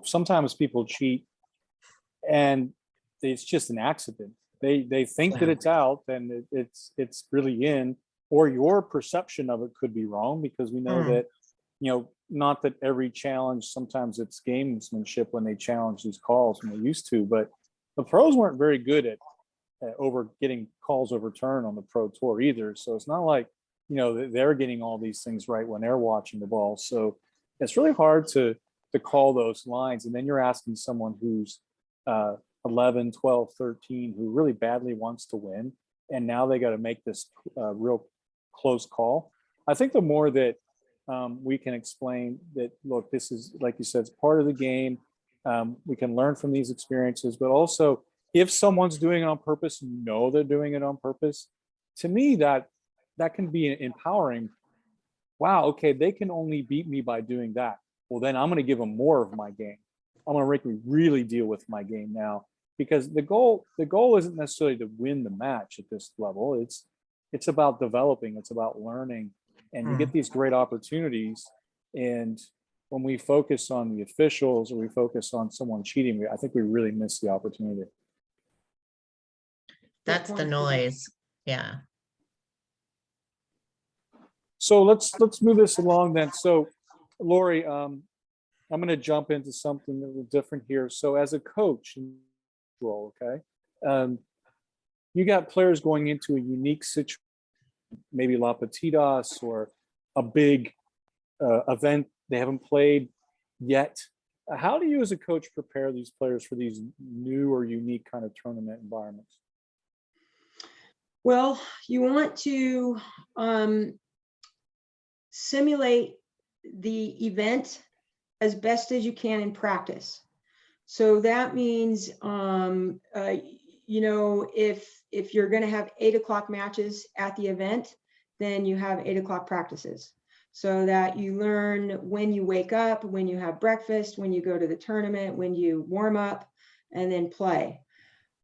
sometimes people cheat, and it's just an accident. They think that it's out, and it's really in, or your perception of it could be wrong, because we know that not that every challenge, sometimes it's gamesmanship when they challenge these calls when they used to, but the pros weren't very good at over getting calls overturned on the pro tour either. So it's not like they're getting all these things right when they're watching the ball. So it's really hard to call those lines. And then you're asking someone who's 11, 12, 13, who really badly wants to win, and now they got to make this real close call. I think the more that we can explain that, look, this is, like you said, it's part of the game. We can learn from these experiences, but also if someone's doing it on purpose, they're doing it on purpose. To me, that can be empowering. Wow, okay, they can only beat me by doing that. Well, then I'm going to give them more of my game. I'm going to make me really deal with my game now, because the goal isn't necessarily to win the match at this level. It's about developing. It's about learning, and you get these great opportunities. And when we focus on the officials or we focus on someone cheating, I think we really miss the opportunity. That's the noise. Yeah. So let's move this along then. So, Lori, I'm going to jump into something a little different here. So, as a coach role, okay, you got players going into a unique situation, maybe La Petitas or a big event they haven't played yet. How do you, as a coach, prepare these players for these new or unique kind of tournament environments? Well, you want to simulate the event as best as you can in practice. So that means, if you're going to have 8 o'clock matches at the event, then you have 8 o'clock practices, so that you learn when you wake up, when you have breakfast, when you go to the tournament, when you warm up, and then play.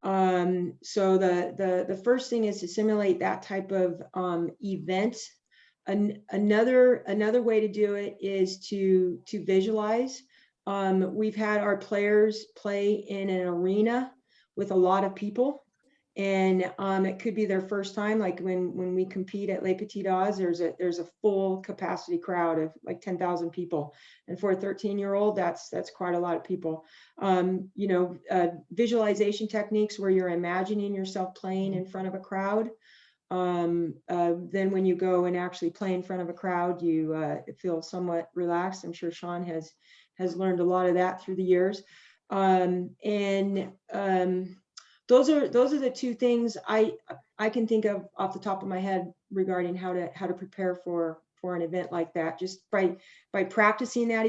So the first thing is to simulate that type of event. Another way to do it is to visualize. We've had our players play in an arena with a lot of people, and it could be their first time. Like when we compete at Les Petitas, there's a full capacity crowd of like 10,000 people, and for a 13-year-old, that's quite a lot of people. Visualization techniques where you're imagining yourself playing in front of a crowd. Then when you go and actually play in front of a crowd, you feel somewhat relaxed. I'm sure Shawn has learned a lot of that through the years. Those are the two things I can think of off the top of my head regarding how to prepare for an event like that, just by practicing that,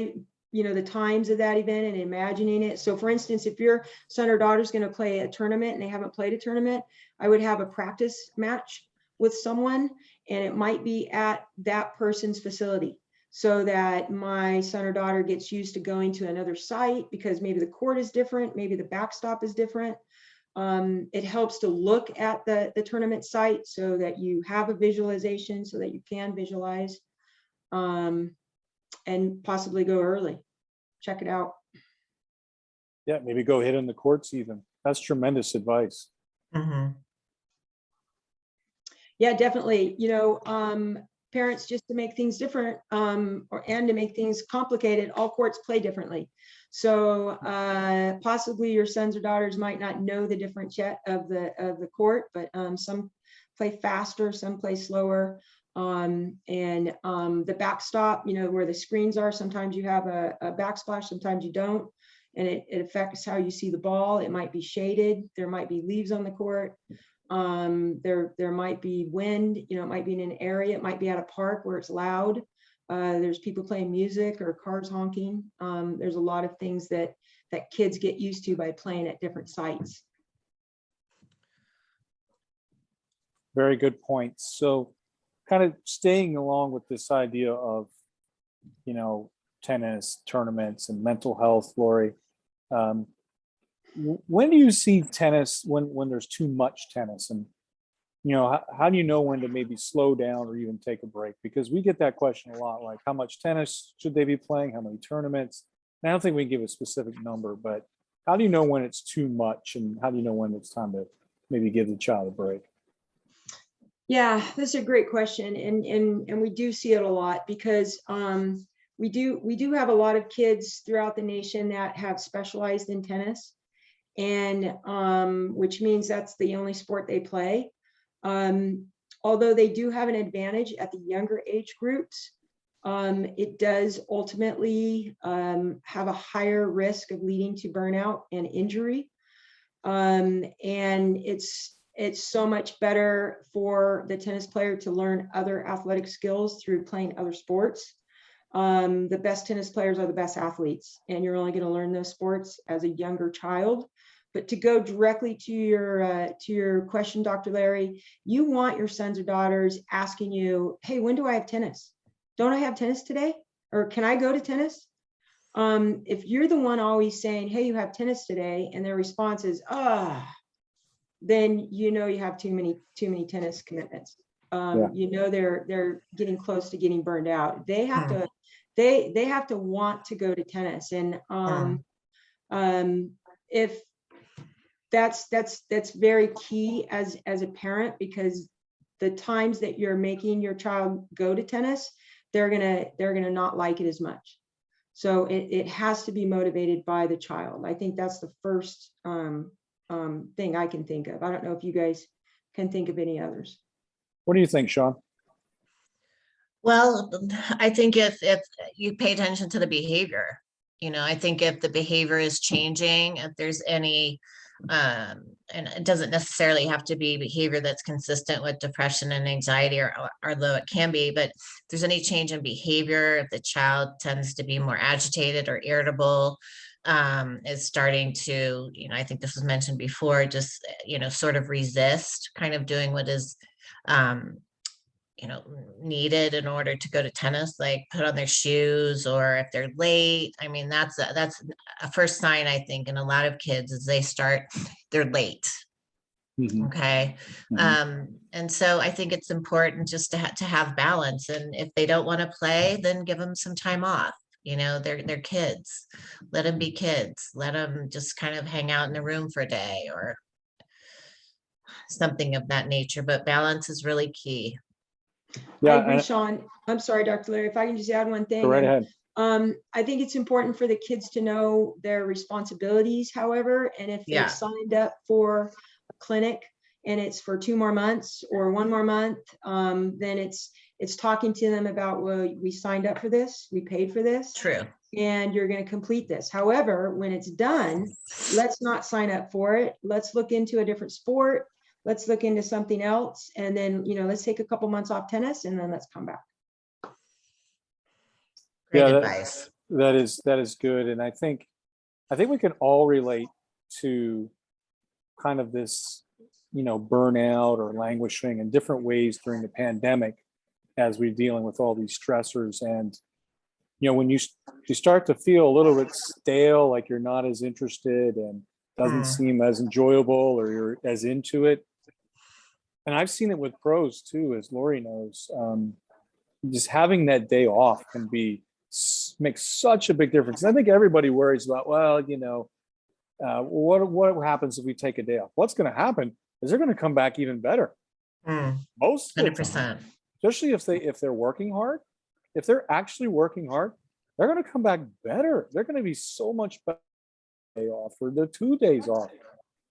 the times of that event and imagining it. So for instance, if your son or daughter's going to play a tournament and they haven't played a tournament, I would have a practice match with someone, and it might be at that person's facility, so that my son or daughter gets used to going to another site, because maybe the court is different, maybe the backstop is different. It helps to look at the tournament site so that you have a visualization, so that you can visualize, and possibly go early, check it out. Yeah, maybe go hit in the courts even. That's tremendous advice. Mm-hmm. Yeah, definitely. Parents, just to make things different, and to make things complicated, all courts play differently. So possibly your sons or daughters might not know the difference yet of the court, but some play faster, some play slower. The backstop, where the screens are, sometimes you have a backsplash, sometimes you don't. And it affects how you see the ball. It might be shaded. There might be leaves on the court. There might be wind, it might be in an area, it might be at a park where it's loud. There's people playing music or cars honking. There's a lot of things that kids get used to by playing at different sites. Very good points. So kind of staying along with this idea of, tennis tournaments and mental health, Lori, when do you see tennis when there's too much tennis, and how do you know when to maybe slow down or even take a break? Because we get that question a lot, like how much tennis should they be playing, how many tournaments? And I don't think we can give a specific number, but how do you know when it's too much, and how do you know when it's time to maybe give the child a break? Yeah, this is a great question, and we do see it a lot, because we do have a lot of kids throughout the nation that have specialized in tennis, and which means that's the only sport they play. Although they do have an advantage at the younger age groups, it does ultimately have a higher risk of leading to burnout and injury. And it's so much better for the tennis player to learn other athletic skills through playing other sports. The best tennis players are the best athletes, and you're only going to learn those sports as a younger child. But to go directly to your question, Dr. Larry, you want your sons or daughters asking you, hey, when do I have tennis? Don't I have tennis today? Or can I go to tennis? If you're the one always saying, hey, you have tennis today, and their response is, then you have too many tennis commitments. They're getting close to getting burned out. They have to they have to want to go to tennis. And if that's very key as a parent, because the times that you're making your child go to tennis, they're gonna not like it as much. So it has to be motivated by the child. I think that's the first thing I can think of. I don't know if you guys can think of any others. What do you think, Shawn? Well, I think if you pay attention to the behavior, I think if the behavior is changing, if there's any, and it doesn't necessarily have to be behavior that's consistent with depression and anxiety, or although it can be, but if there's any change in behavior, if the child tends to be more agitated or irritable, is starting to, I think this was mentioned before, just, sort of resist kind of doing what is, needed in order to go to tennis, like put on their shoes, or if they're late. I mean, that's a first sign, I think, in a lot of kids, is they're late. Mm-hmm. Okay. Mm-hmm. And so I think it's important just to have balance. And if they don't want to play, then give them some time off. They're kids. Let them be kids. Let them just kind of hang out in the room for a day or something of that nature. But balance is really key. Yeah, I agree, Shawn. I'm sorry, Dr. Larry, if I can just add one thing. Go right ahead. I think it's important for the kids to know their responsibilities, however, and if they've signed up for a clinic and it's for 2 more months or 1 more month, then it's talking to them about, well, we signed up for this, we paid for this. True. And you're going to complete this. However, when it's done, let's not sign up for it. Let's look into a different sport. Let's look into something else. And then, let's take a couple months off tennis, and then let's come back. Great advice. That is good. And I think we can all relate to kind of this, burnout or languishing in different ways during the pandemic, as we're dealing with all these stressors. And, when you start to feel a little bit stale, like you're not as interested and doesn't seem as enjoyable, or you're as into it. And I've seen it with pros too, as Lori knows. Just having that day off can makes such a big difference. And I think everybody worries about, well, what happens if we take a day off? What's going to happen is they're going to come back even better. Most 100%. Especially if they're working hard. If they're actually working hard, they're going to come back better. They're going to be so much better. Day off, or the 2 days off.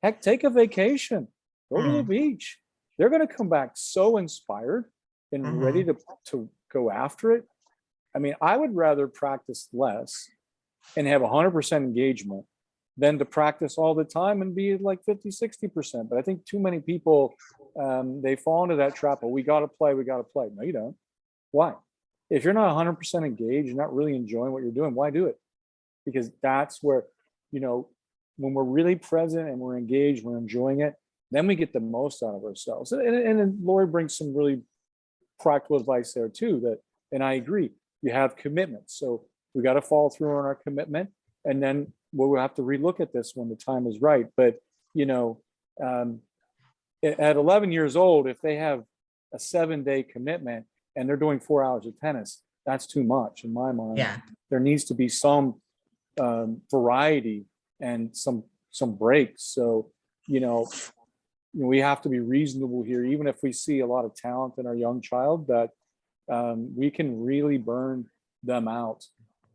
Heck, take a vacation. Go to the beach. They're going to come back so inspired. and ready to go after it, I mean, I would rather practice less and have 100% engagement than to practice all the time and be like 50, 60%. But I think too many people, they fall into that trap. Oh, we got to play. No, you don't. Why? If you're not 100% engaged, you're not really enjoying what you're doing, why do it? Because that's where, you know, when we're really present and we're engaged, we're enjoying it, then we get the most out of ourselves. And Lori brings some really practical advice there too, that, and I agree, you have commitments. So we got to follow through on our commitment. And then we'll have to relook at this when the time is right. But, you know, at 11 years old, if they have a 7-day commitment and they're doing 4 hours of tennis, that's too much in my mind. Yeah. There needs to be some variety and some breaks. So, you know, we have to be reasonable here, even if we see a lot of talent in our young child, that we can really burn them out.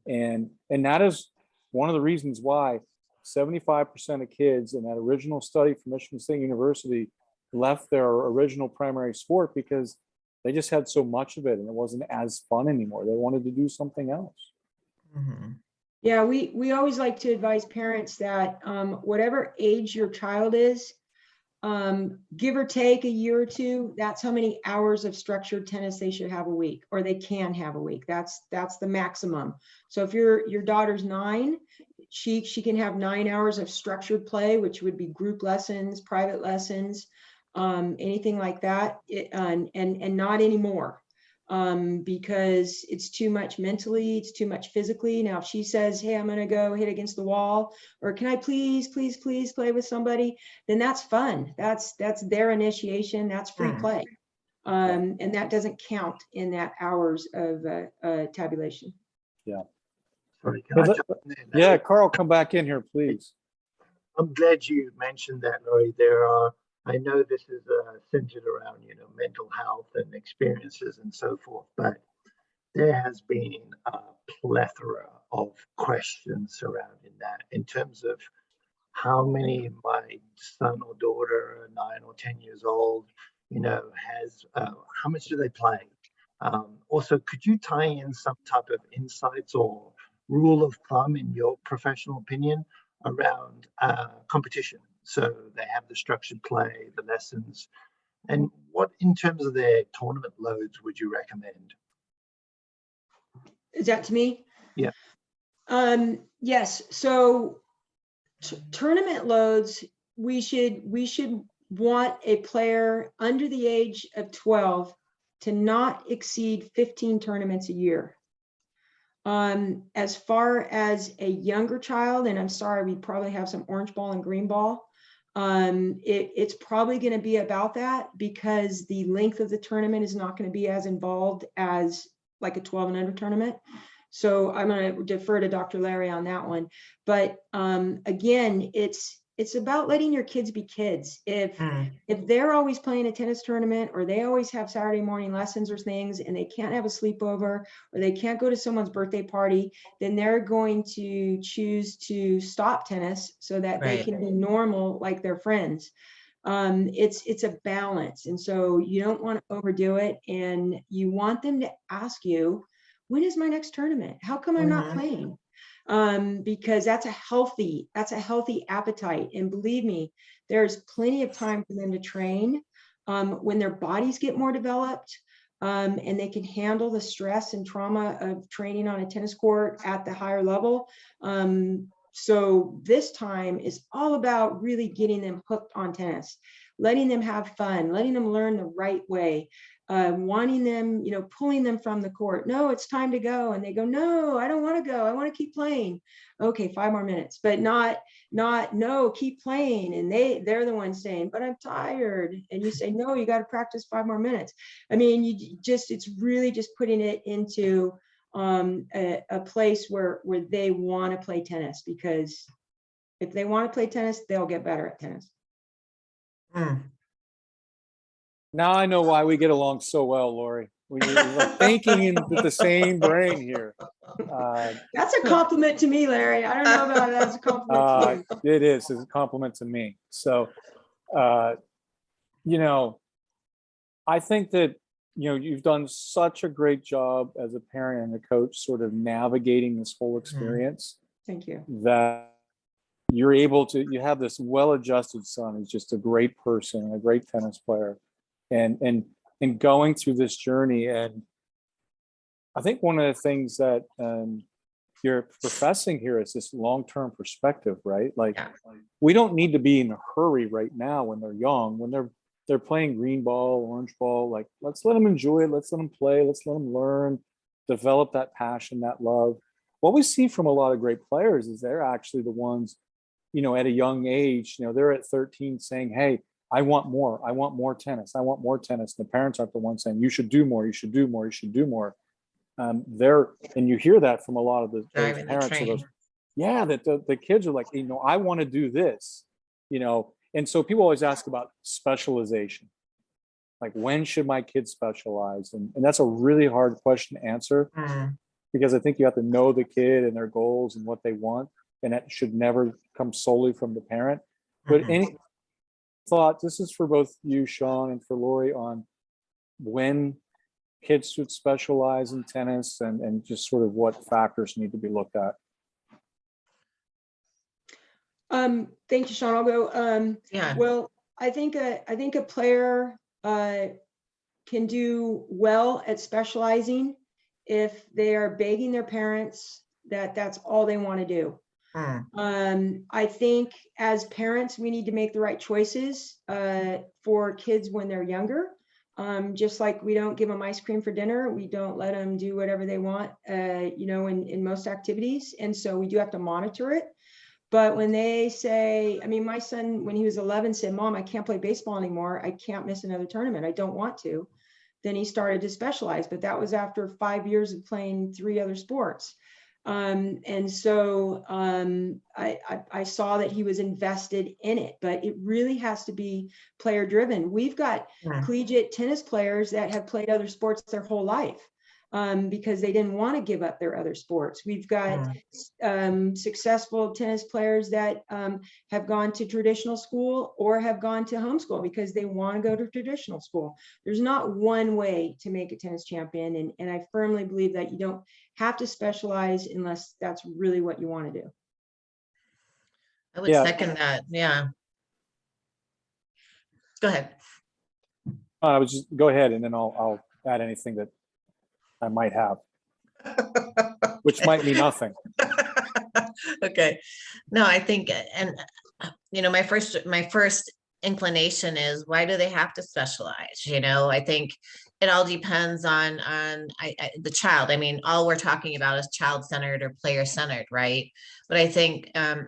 And that is one of the reasons why 75% of kids in that original study from Michigan State University left their original primary sport because they just had so much of it and it wasn't as fun anymore. They wanted to do something else. Mm-hmm. Yeah, we always like to advise parents that whatever age your child is, give or take a year or two, that's how many hours of structured tennis they should have a week, or they can have a week. That's the maximum. So if your daughter's 9, she can have 9 hours of structured play, which would be group lessons, private lessons, anything like that, and not anymore. Because it's too much mentally, it's too much physically. Now, if she says, hey, I'm going to go hit against the wall, or can I please play with somebody, then that's fun. That's their initiation. That's free play. And that doesn't count in that hours of tabulation. Yeah. Sorry, can I jump in there? Yeah, Carl, come back in here, please. I'm glad you mentioned that, Lori. I know this is centered around, mental health and experiences and so forth, but there has been a plethora of questions surrounding that in terms of how many my son or daughter, 9 or 10 years old, has, how much do they play? Also, could you tie in some type of insights or rule of thumb in your professional opinion around competition? So they have the structured play, the lessons, and what in terms of their tournament loads would you recommend? Is that to me? Yeah. Yes. So tournament loads, we should want a player under the age of 12 to not exceed 15 tournaments a year. As far as a younger child, and I'm sorry, we probably have some orange ball and green ball. It's probably going to be about that because the length of the tournament is not going to be as involved as like a 12 and under tournament. So I'm going to defer to Dr. Larry on that one. But again, it's about letting your kids be kids. If they're always playing a tennis tournament, or they always have Saturday morning lessons or things, and they can't have a sleepover, or they can't go to someone's birthday party, then they're going to choose to stop tennis so that they can be normal like their friends. It's a balance. And so you don't want to overdo it. And you want them to ask you, when is my next tournament? How come I'm not playing? Because that's a healthy appetite. And believe me, there's plenty of time for them to train when their bodies get more developed, and they can handle the stress and trauma of training on a tennis court at the higher level. So this time is all about really getting them hooked on tennis, letting them have fun, letting them learn the right way. Wanting them, pulling them from the court. No, it's time to go. And they go, no, I don't want to go. I want to keep playing. Okay, 5 more minutes, but not, no, keep playing. And they're the ones saying, but I'm tired. And you say, no, you got to practice 5 more minutes. I mean, it's really just putting it into a place where they want to play tennis, because if they want to play tennis, they'll get better at tennis. Now I know why we get along so well, Lori. We're like thinking with the same brain here. That's a compliment to me, Larry. I don't know about it. That's a compliment to you. It is. It's a compliment to me. So, I think that you've done such a great job as a parent and a coach, sort of navigating this whole experience, Thank you. that you're able to, you have this well-adjusted son who's just a great person and a great tennis player, and going through this journey. And I think one of the things that you're professing here is this long-term perspective, right? Like, Yeah. we don't need to be in a hurry right now when they're young, when they're playing green ball, orange ball. Like, let's let them enjoy it. Let's let them play. Let's let them learn, develop that passion, that love. What we see from a lot of great players is they're actually the ones, at a young age, they're at 13 saying, hey, I want more. I want more tennis. I want more tennis. And the parents aren't the ones saying, you should do more. You should do more. You should do more. And you hear that from a lot of those Driving the parents. train. Yeah, that the kids are like, I want to do this, and so people always ask about specialization. Like, when should my kids specialize? And that's a really hard question to answer, because I think you have to know the kid and their goals and what they want. And that should never come solely from the parent. But any thought, this is for both you, Shawn, and for Lori, on when kids should specialize in tennis, and just sort of what factors need to be looked at? Thank you, Shawn. I'll go. Yeah. Well, I think a player can do well at specializing if they are begging their parents that that's all they want to do. I think as parents, we need to make the right choices for kids when they're younger. Just like we don't give them ice cream for dinner, we don't let them do whatever they want, in most activities. And so we do have to monitor it. But when they say, my son, when he was 11, said, Mom, I can't play baseball anymore. I can't miss another tournament. I don't want to. Then he started to specialize, but that was after 5 years of playing 3 other sports. And so I saw that he was invested in it, but it really has to be player driven. We've got collegiate tennis players that have played other sports their whole life because they didn't want to give up their other sports. We've got successful tennis players that have gone to traditional school or have gone to homeschool because they want to go to traditional school. There's not one way to make a tennis champion. And I firmly believe that you don't have to specialize unless that's really what you want to do. I would second that. Yeah. Go ahead. I would just go ahead, and then I'll add anything that I might have, which might be nothing. Okay. No, I think, and my first inclination is, why do they have to specialize? I think it all depends on the child. All we're talking about is child-centered or player-centered, right? But I think I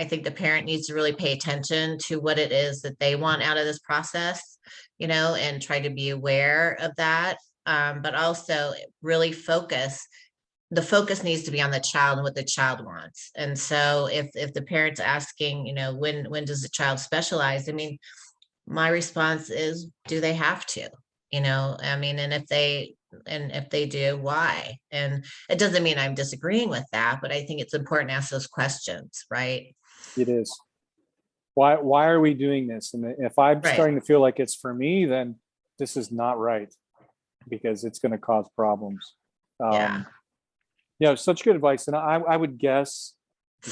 think the parent needs to really pay attention to what it is that they want out of this process, and try to be aware of that. But also really the focus needs to be on the child and what the child wants. And so if the parent's asking, when does the child specialize? My response is, do they have to? And if they do, why? And it doesn't mean I'm disagreeing with that, but I think it's important to ask those questions, right? It is. Why are we doing this? And if I'm starting to feel like it's for me, then this is not right, because it's going to cause problems. Such good advice. And I would guess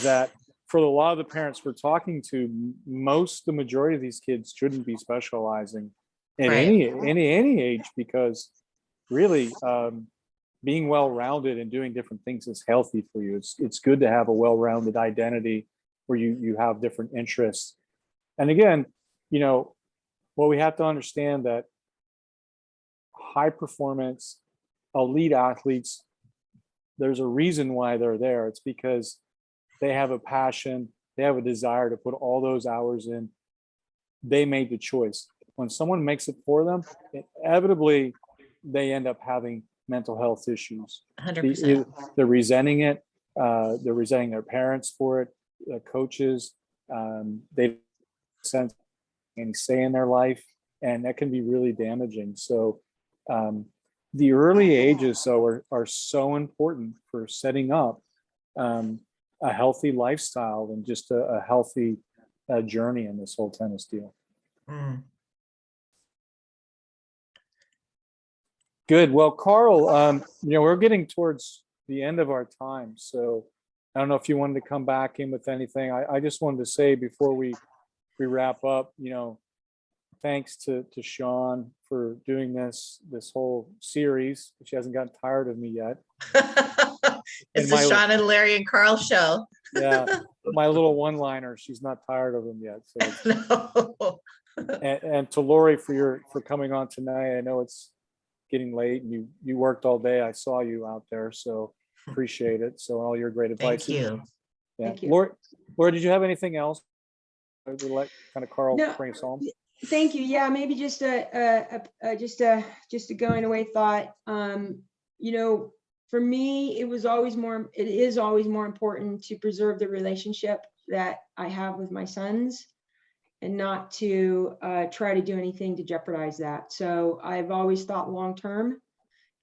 that for a lot of the parents we're talking to, the majority of these kids shouldn't be specializing at any age, because really being well-rounded and doing different things is healthy for you. It's good to have a well-rounded identity where you have different interests. And again, what we have to understand, that high performance elite athletes, there's a reason why they're there. It's because they have a passion, they have a desire to put all those hours in. They made the choice. When someone makes it for them, inevitably they end up having mental health issues. 100%. They're resenting it. They're resenting their parents for it, coaches. They sense any say in their life, and that can be really damaging. So the early ages, though, are so important for setting up a healthy lifestyle and just a healthy journey in this whole tennis deal. good. Well, Carl, we're getting towards the end of our time. So I don't know if you wanted to come back in with anything. I just wanted to say before we wrap up, thanks to Shawn for doing this whole series. She hasn't gotten tired of me yet. It's the Shawn and Larry and Carl show. Yeah, my little one-liner. She's not tired of them yet. So No. and to Lori for coming on tonight. I know it's getting late and you worked all day. I saw you out there, so appreciate it. So all your great advice. Thank you. Yeah. Thank you. Lori, did you have anything else to let kind of Carl No. bring us home? Thank you. Yeah, maybe just a going away thought. For me, it is always more important to preserve the relationship that I have with my sons and not to try to do anything to jeopardize that. So I've always thought long-term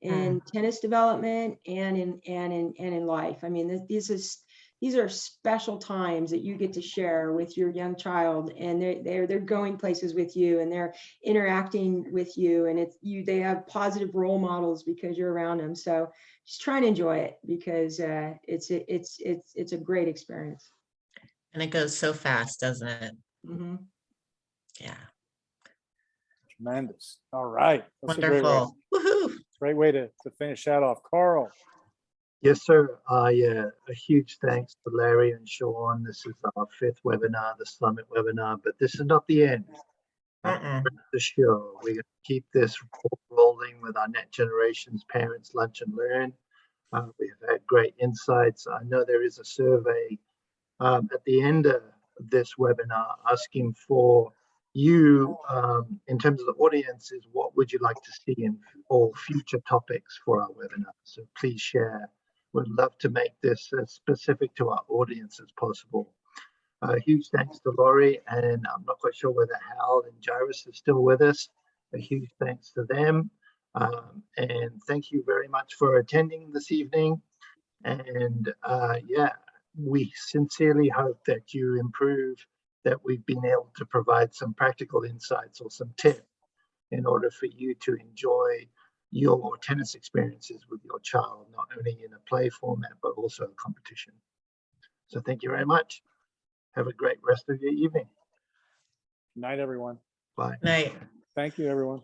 in tennis development and in life. I mean, these are special times that you get to share with your young child, and they're going places with you and they're interacting with you, and they have positive role models because you're around them. So just try and enjoy it because it's a great experience. And it goes so fast, doesn't it? Mm-hmm. Yeah. Tremendous. All right. That's Wonderful. Woohoo. Great way to finish that off. Carl. Yes, sir. A huge thanks to Larry and Shawn. This is our 5th webinar, the Summit webinar, but this is not the end. The show. We're going to keep this rolling with our Net Generations Parents Lunch and Learn. We've had great insights. I know there is a survey at the end of this webinar asking for you, in terms of the audience, is what would you like to see in all future topics for our webinar? So please share. We'd love to make this as specific to our audience as possible. Huge thanks to Lori, and I'm not quite sure whether Hal and Jairus are still with us. A huge thanks to them. And thank you very much for attending this evening. And we sincerely hope that you improve, that we've been able to provide some practical insights or some tips in order for you to enjoy your tennis experiences with your child, not only in a play format, but also a competition. So thank you very much. Have a great rest of your evening. Good night, everyone. Bye. Night. Thank you, everyone.